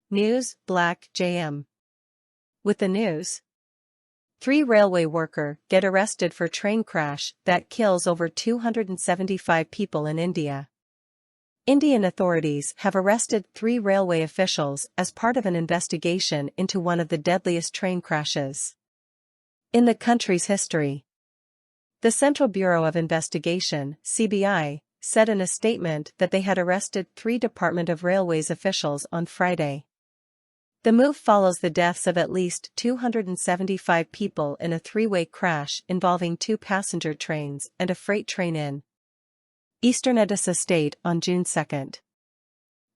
News, Black, JM. With the news. 3 railway worker get arrested for train crash that kills over 275 people in India. Indian authorities have arrested 3 railway officials as part of an investigation into one of the deadliest train crashes in the country's history. The Central Bureau of Investigation, CBI, said in a statement that they had arrested 3 Department of Railways officials on Friday. The move follows the deaths of at least 275 people in a 3-way crash involving 2 passenger trains and a freight train in Eastern Odisha state on June 2.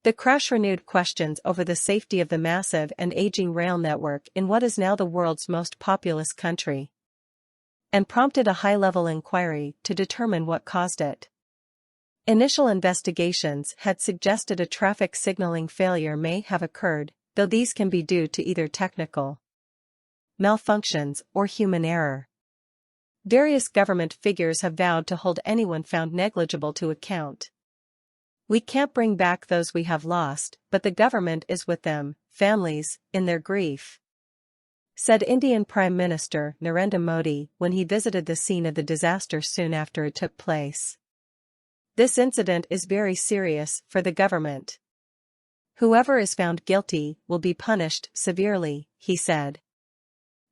The crash renewed questions over the safety of the massive and aging rail network in what is now the world's most populous country, and prompted a high-level inquiry to determine what caused it. Initial investigations had suggested a traffic signaling failure may have occurred, though these can be due to either technical malfunctions or human error. Various government figures have vowed to hold anyone found negligible to account. "We can't bring back those we have lost, but the government is with them, families, in their grief," said Indian Prime Minister Narendra Modi when he visited the scene of the disaster soon after it took place. "This incident is very serious for the government. Whoever is found guilty will be punished severely," he said.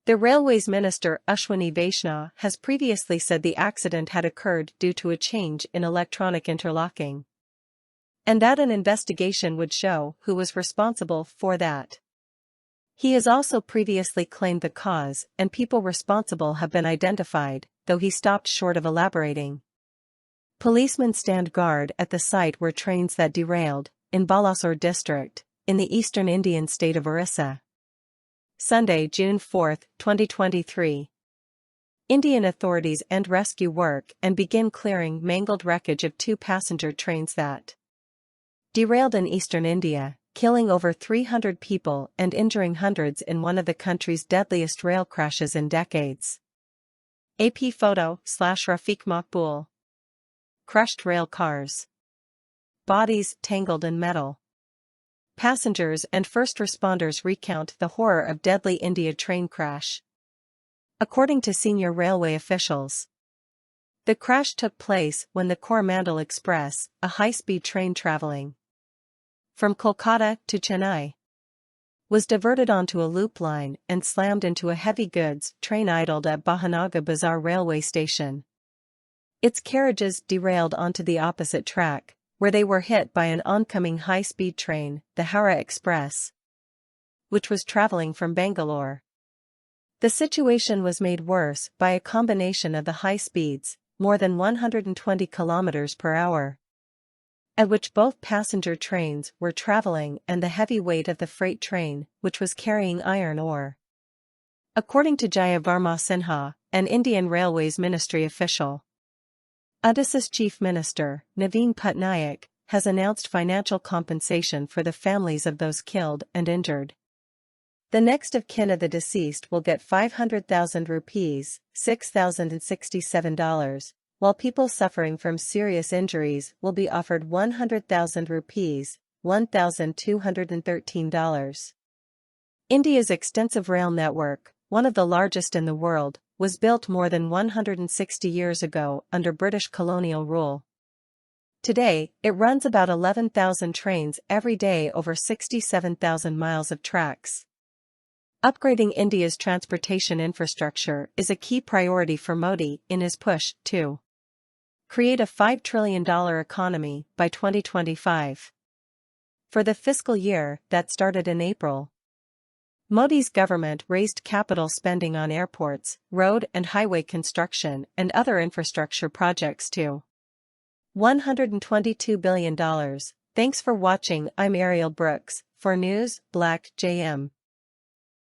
The Railways Minister Ashwini Vaishnaw has previously said the accident had occurred due to a change in electronic interlocking, and that an investigation would show who was responsible for that. He has also previously claimed the cause and people responsible have been identified, though he stopped short of elaborating. Policemen stand guard at the site where trains that derailed, in Balasore district, in the eastern Indian state of Orissa. Sunday, June 4, 2023. Indian authorities end rescue work and begin clearing mangled wreckage of 2 passenger trains that derailed in eastern India, killing over 300 people and injuring hundreds in one of the country's deadliest rail crashes in decades. AP photo/Rafiq Maqbool. Crushed rail cars. Bodies tangled in metal. Passengers and first responders recount the horror of deadly India train crash. According to senior railway officials, the crash took place when the Coromandel Express, a high-speed train traveling from Kolkata to Chennai, was diverted onto a loop line and slammed into a heavy goods train idled at Bahanaga Bazar railway station. Its carriages derailed onto the opposite track, where they were hit by an oncoming high-speed train, the Howrah Express, which was traveling from Bangalore. The situation was made worse by a combination of the high speeds, more than 120 km per hour, at which both passenger trains were traveling, and the heavy weight of the freight train, which was carrying iron ore. According to Jaya Varma Sinha, an Indian Railways Ministry official, Odisha's Chief Minister, Naveen Patnaik, has announced financial compensation for the families of those killed and injured. The next of kin of the deceased will get 500,000 rupees, $6,067, while people suffering from serious injuries will be offered 100,000 rupees, $1,213. India's extensive rail network, one of the largest in the world, was built more than 160 years ago under British colonial rule. Today, it runs about 11,000 trains every day over 67,000 miles of tracks. Upgrading India's transportation infrastructure is a key priority for Modi in his push to create a $5 trillion economy by 2025. For the fiscal year that started in April, Modi's government raised capital spending on airports, road and highway construction and other infrastructure projects to $122 billion. Thanks for watching. I'm Ariel Brooks, for News, Black, JM.